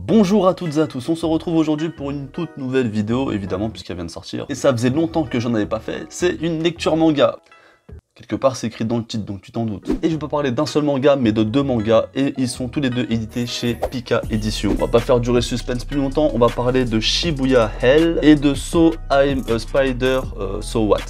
Bonjour à toutes et à tous, on se retrouve aujourd'hui pour une toute nouvelle vidéo, évidemment, puisqu'elle vient de sortir. Et ça faisait longtemps que j'en avais pas fait, c'est une lecture manga. Quelque part, c'est écrit dans le titre, donc tu t'en doutes. Et je peux parler d'un seul manga, mais de deux mangas, et ils sont tous les deux édités chez Pika Édition. On va pas faire durer suspense plus longtemps, on va parler de Shibuya Hell et de So I'm a Spider, So What.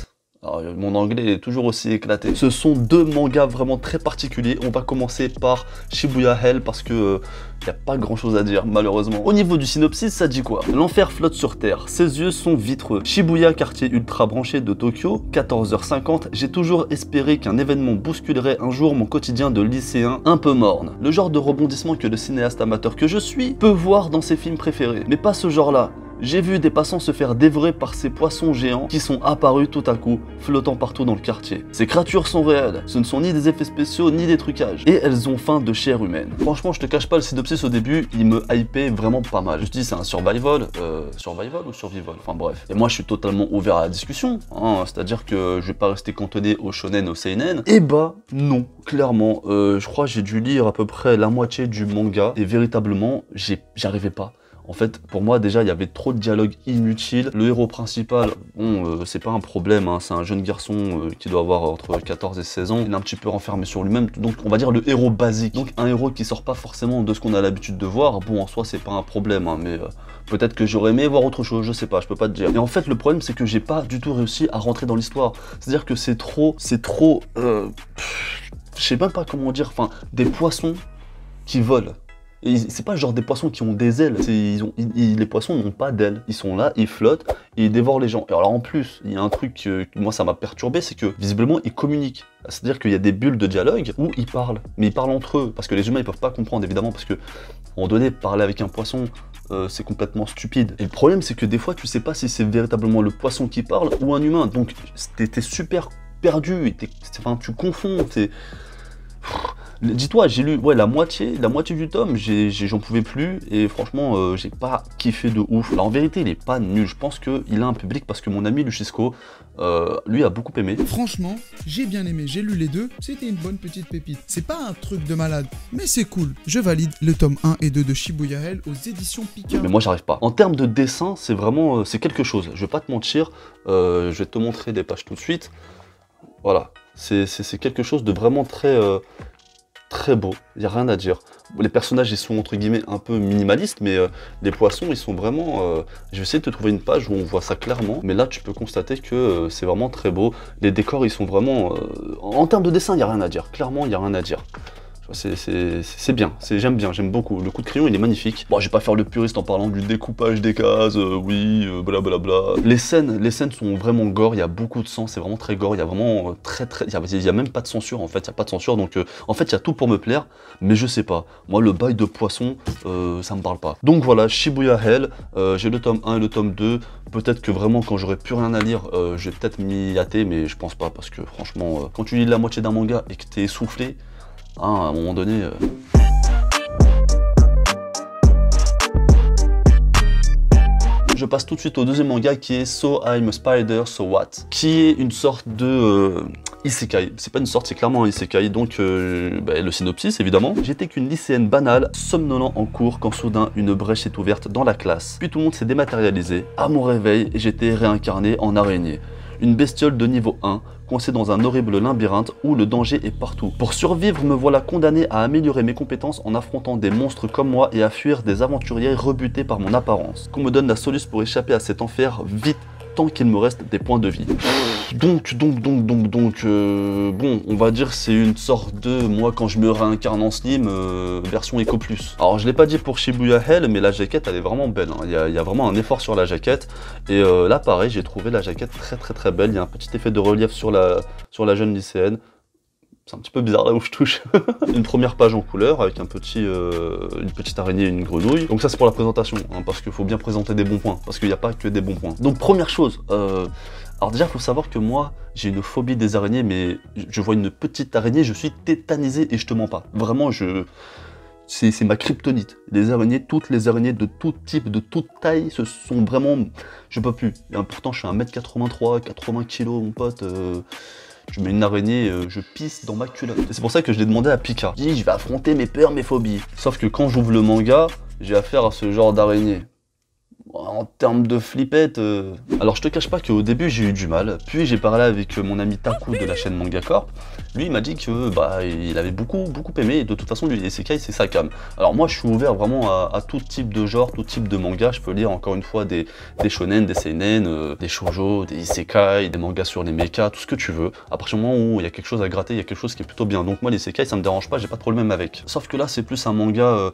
Alors, mon anglais est toujours aussi éclaté. Ce sont deux mangas vraiment très particuliers. On va commencer par Shibuya Hell parce que y a pas grand chose à dire malheureusement. Au niveau du synopsis, ça dit quoi? L'enfer flotte sur terre, ses yeux sont vitreux. Shibuya, quartier ultra branché de Tokyo, 14h50, j'ai toujours espéré qu'un événement bousculerait un jour mon quotidien de lycéen un peu morne. Le genre de rebondissement que le cinéaste amateur que je suis peut voir dans ses films préférés, mais pas ce genre-là. J'ai vu des passants se faire dévorer par ces poissons géants qui sont apparus tout à coup, flottant partout dans le quartier. Ces créatures sont réelles, ce ne sont ni des effets spéciaux ni des trucages, et elles ont faim de chair humaine. Franchement, je te cache pas, le synopsis au début, il me hypait vraiment pas mal. Je te dis, c'est un survival, survival ou survival, enfin bref. Et moi, je suis totalement ouvert à la discussion, hein, c'est-à-dire que je vais pas rester cantonné au shonen, au seinen. Et bah, non, clairement, je crois que j'ai dû lire à peu près la moitié du manga, et véritablement, j'arrivais pas. En fait, pour moi, déjà, il y avait trop de dialogues inutiles. Le héros principal, bon, c'est pas un problème, hein, c'est un jeune garçon qui doit avoir entre 14 et 16 ans. Il est un petit peu renfermé sur lui-même, donc on va dire le héros basique. Donc un héros qui sort pas forcément de ce qu'on a l'habitude de voir, bon, en soi, c'est pas un problème, hein, mais peut-être que j'aurais aimé voir autre chose, je sais pas, je peux pas te dire. Et en fait, le problème, c'est que j'ai pas du tout réussi à rentrer dans l'histoire. C'est-à-dire que c'est trop, je sais même pas comment dire, enfin, des poissons qui volent. Et c'est pas genre des poissons qui ont des ailes, les poissons n'ont pas d'ailes, ils sont là, ils flottent et ils dévorent les gens. Et alors en plus, il y a un truc que moi ça m'a perturbé, c'est que visiblement ils communiquent. C'est-à-dire qu'il y a des bulles de dialogue où ils parlent, mais ils parlent entre eux, parce que les humains ils peuvent pas comprendre évidemment, parce que à un moment donné, parler avec un poisson, c'est complètement stupide. Et le problème c'est que des fois tu sais pas si c'est véritablement le poisson qui parle ou un humain, donc t'es super perdu, enfin tu confonds, dis-toi, j'ai lu la moitié du tome, j'en pouvais plus et franchement j'ai pas kiffé de ouf. Alors en vérité il est pas nul, je pense qu'il a un public parce que mon ami Lucisco, lui a beaucoup aimé. Franchement, j'ai bien aimé, j'ai lu les deux, c'était une bonne petite pépite. C'est pas un truc de malade, mais c'est cool. Je valide le tome 1 et 2 de Shibuya Hell aux éditions Pika. Mais moi j'arrive pas. En termes de dessin, c'est vraiment, c'est quelque chose. Je vais pas te mentir, je vais te montrer des pages tout de suite. Voilà, c'est quelque chose de vraiment très beau, il n'y a rien à dire. Les personnages ils sont entre guillemets un peu minimalistes, mais les poissons ils sont vraiment... Je vais essayer de te trouver une page où on voit ça clairement, mais là tu peux constater que c'est vraiment très beau. Les décors ils sont vraiment... En termes de dessin il n'y a rien à dire, clairement il n'y a rien à dire. C'est bien, j'aime bien, j'aime beaucoup. Le coup de crayon il est magnifique. Bon, je vais pas faire le puriste en parlant du découpage des cases, oui, blablabla. Les scènes sont vraiment gore, il y a beaucoup de sang, c'est vraiment très gore, il y a vraiment il y a même pas de censure en fait, il y a pas de censure, donc en fait il y a tout pour me plaire, mais je sais pas. Moi le bail de poisson, ça me parle pas. Donc voilà, Shibuya Hell, j'ai le tome 1 et le tome 2, peut-être que vraiment quand j'aurai plus rien à lire, je vais peut-être m'y hâter, mais je pense pas, parce que franchement, quand tu lis la moitié d'un manga et que t'es essoufflé, hein, à un moment donné... Je passe tout de suite au deuxième manga qui est So I'm a Spider, So What, qui est une sorte de isekai. C'est pas une sorte, c'est clairement un isekai, donc le synopsis évidemment. J'étais qu'une lycéenne banale, somnolent en cours quand soudain une brèche est ouverte dans la classe. Puis tout le monde s'est dématérialisé. À mon réveil, j'étais réincarné en araignée. Une bestiole de niveau 1, coincée dans un horrible labyrinthe où le danger est partout. Pour survivre, me voilà condamné à améliorer mes compétences en affrontant des monstres comme moi et à fuir des aventuriers rebutés par mon apparence. Qu'on me donne la solution pour échapper à cet enfer vite, tant qu'il me reste des points de vie. Donc, bon, on va dire c'est une sorte de moi quand je me réincarne en slim, version Eco Plus. Alors je l'ai pas dit pour Shibuya Hell, mais la jaquette elle est vraiment belle, hein. Il y a vraiment un effort sur la jaquette, et là pareil, j'ai trouvé la jaquette très belle, il y a un petit effet de relief sur la jeune lycéenne. C'est un petit peu bizarre là où je touche. Une première page en couleur avec une petite araignée et une grenouille. Donc ça c'est pour la présentation, hein, parce qu'il faut bien présenter des bons points, parce qu'il n'y a pas que des bons points. Donc première chose, alors déjà il faut savoir que moi j'ai une phobie des araignées, mais je vois une petite araignée, je suis tétanisé et je te mens pas. Vraiment c'est ma kryptonite. Les araignées, toutes les araignées de tout type, de toute taille, ce sont vraiment... Je peux plus. Et pourtant je suis 1m83, 80 kg mon pote. Je mets une araignée, je pisse dans ma culotte. Et c'est pour ça que je l'ai demandé à Pika. Je dis, je vais affronter mes peurs, mes phobies. Sauf que quand j'ouvre le manga, j'ai affaire à ce genre d'araignée. En termes de flippette, alors je te cache pas qu'au début j'ai eu du mal, puis j'ai parlé avec mon ami Taku de la chaîne Manga Corp. Lui il m'a dit que bah il avait beaucoup aimé, et de toute façon lui les isekai c'est sa came. Alors moi je suis ouvert vraiment à tout type de genre, tout type de manga, je peux lire encore une fois des shonen, des seinen, des shoujo, des isekai, des mangas sur les mechas, tout ce que tu veux. À partir du moment où il y a quelque chose à gratter, il y a quelque chose qui est plutôt bien. Donc moi les isekai ça me dérange pas, j'ai pas de problème avec. Sauf que là c'est plus un manga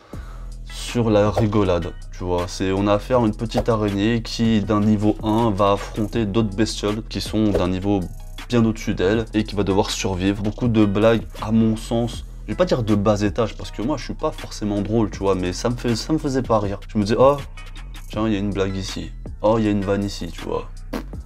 sur la rigolade, tu vois, on a affaire à une petite araignée qui d'un niveau 1 va affronter d'autres bestioles qui sont d'un niveau bien au-dessus d'elle et qui va devoir survivre. Beaucoup de blagues à mon sens, je vais pas dire de bas étage parce que moi je suis pas forcément drôle, tu vois, mais ça me faisait pas rire. Je me disais oh tiens il y a une blague ici, oh il y a une vanne ici, tu vois.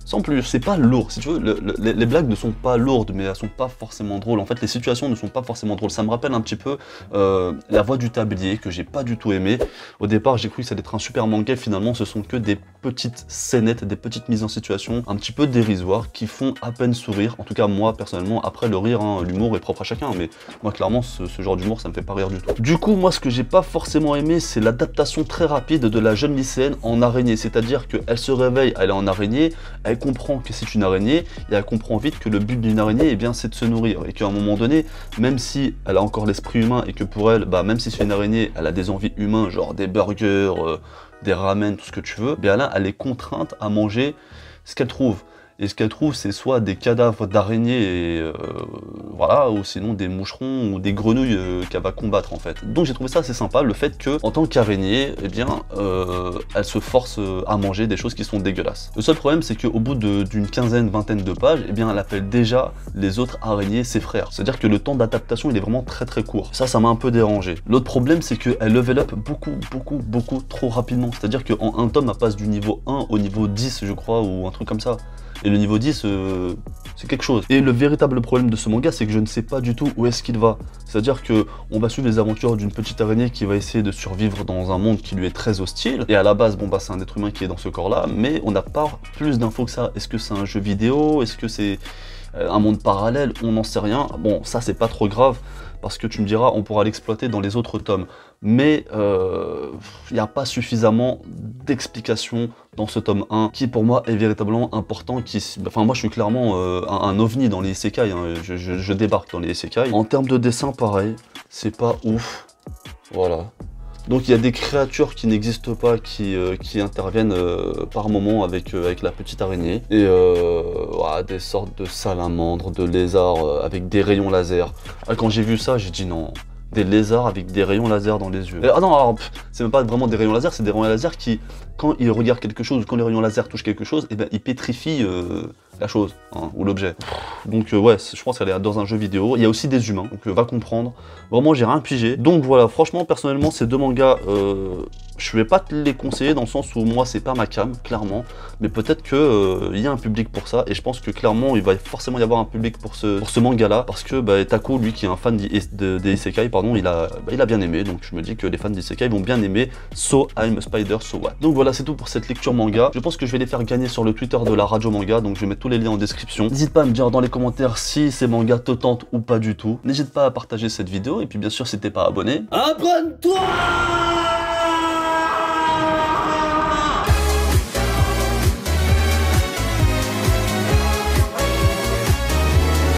Sans plus, c'est pas lourd, si tu veux, les blagues ne sont pas lourdes, mais elles sont pas forcément drôles. En fait, les situations ne sont pas forcément drôles. Ça me rappelle un petit peu La Voix du Tablier, que j'ai pas du tout aimé. Au départ, j'ai cru que ça allait être un super manga, finalement, ce sont que des petites scénettes, des petites mises en situation, un petit peu dérisoires, qui font à peine sourire. En tout cas, moi, personnellement, après le rire, hein, l'humour est propre à chacun, mais moi, clairement, ce genre d'humour, ça me fait pas rire du tout. Du coup, moi, ce que j'ai pas forcément aimé, c'est l'adaptation très rapide de la jeune lycéenne en araignée. C'est-à-dire qu'elle se réveille, elle est en araignée, elle comprend que c'est une araignée et elle comprend vite que le but d'une araignée, eh bien, c'est de se nourrir et qu'à un moment donné, même si elle a encore l'esprit humain et que pour elle, bah, même si c'est une araignée, elle a des envies humaines, genre des burgers, des ramen, tout ce que tu veux, bien là, elle est contrainte à manger ce qu'elle trouve. Et ce qu'elle trouve, c'est soit des cadavres d'araignées, voilà, ou sinon des moucherons ou des grenouilles qu'elle va combattre en fait. Donc j'ai trouvé ça assez sympa, le fait que, en tant qu'araignée, eh bien, elle se force à manger des choses qui sont dégueulasses. Le seul problème, c'est qu'au bout d'une quinzaine, vingtaine de pages, eh bien, elle appelle déjà les autres araignées ses frères. C'est-à-dire que le temps d'adaptation, il est vraiment très court. Ça m'a un peu dérangé. L'autre problème, c'est qu'elle level up beaucoup trop rapidement. C'est-à-dire qu'en un tome, elle passe du niveau 1 au niveau 10, je crois, ou un truc comme ça. Et le niveau 10, c'est quelque chose. Et le véritable problème de ce manga, c'est que je ne sais pas du tout où est-ce qu'il va. C'est-à-dire que on va suivre les aventures d'une petite araignée qui va essayer de survivre dans un monde qui lui est très hostile. Et à la base, bon bah c'est un être humain qui est dans ce corps-là, mais on n'a pas plus d'infos que ça. Est-ce que c'est un jeu vidéo? Est-ce que c'est un monde parallèle? On n'en sait rien. Bon, ça c'est pas trop grave, parce que tu me diras, on pourra l'exploiter dans les autres tomes. Mais il n'y a pas suffisamment d'explications dans ce tome 1, qui pour moi est véritablement important. Enfin, moi je suis clairement un ovni dans les isekai, hein. Je débarque dans les isekai. En termes de dessin, pareil, c'est pas ouf. Voilà. Donc il y a des créatures qui n'existent pas, qui interviennent par moment avec la petite araignée. Et voilà, des sortes de salamandres, de lézards avec des rayons laser. Ah, quand j'ai vu ça, j'ai dit non. Des lézards avec des rayons laser dans les yeux. Ah non, alors c'est même pas vraiment des rayons laser, c'est des rayons laser qui, quand ils regardent quelque chose, ou quand les rayons laser touchent quelque chose, et ben ils pétrifient la chose, hein, ou l'objet. Donc ouais, je pense qu'elle est dans un jeu vidéo. Il y a aussi des humains, donc va comprendre. Vraiment, j'ai rien pigé. Donc voilà, franchement, personnellement, ces deux mangas, je vais pas te les conseiller dans le sens où moi, c'est pas ma came, clairement. Mais peut-être que y a un public pour ça, et je pense que clairement, il va forcément y avoir un public pour ce manga-là, parce que bah, Taku, lui, qui est un fan des isekai, pardon, il a bien aimé. Donc je me dis que les fans d'isekai vont bien aimer So I'm a Spider, So What. Donc voilà, c'est tout pour cette lecture manga. Je pense que je vais les faire gagner sur le Twitter de la radio manga, donc je vais mettre tous les liens en description. N'hésite pas à me dire dans les commentaires si ces mangas te tentent ou pas du tout. N'hésite pas à partager cette vidéo, et puis bien sûr si t'es pas abonné, abonne-toi!